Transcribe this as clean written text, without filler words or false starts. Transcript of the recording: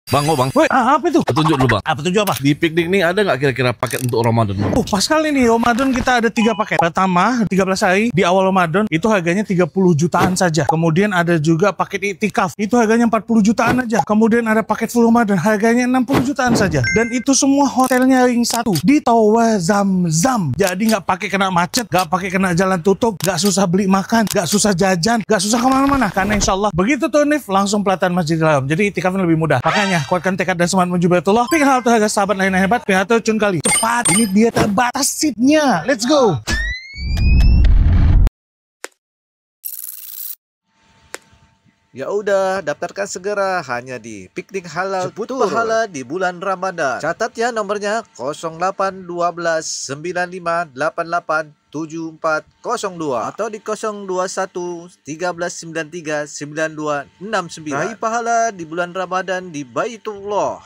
Bang, bang. Woi, apa itu? Petunjuk dulu bang. Petunjuk apa? Di piknik nih ada nggak kira-kira paket untuk Ramadan? Pas kali nih Ramadan kita ada 3 paket. Pertama 13 hari di awal Ramadan itu harganya 30 jutaan saja. Kemudian ada juga paket iktikaf itu harganya 40 jutaan aja. Kemudian ada paket full Ramadan harganya 60 jutaan saja. Dan itu semua hotelnya ring 1 di Tower Zam-Zam. Jadi nggak pakai kena macet, nggak pakai kena jalan tutup, nggak susah beli makan, nggak susah jajan, nggak susah kemana-mana. Karena insya Allah begitu tuh Nif langsung pelatihan Masjidil Haram. Jadi iktikafnya lebih mudah. Makanya kuatkan tekad dan semangat menuju Baitullah. Bikin hal terhadap sahabat lain yang hebat. Pihato cun kali. Cepat, ini dia terbatas seatnya. Let's go. Ya udah, daftarkan segera hanya di Piknik Halal Jemput Pahala di bulan Ramadan. Catat ya nomornya 0812 9588 7402 atau di 021 1393 9269. Raih pahala di bulan Ramadan di Baitullah.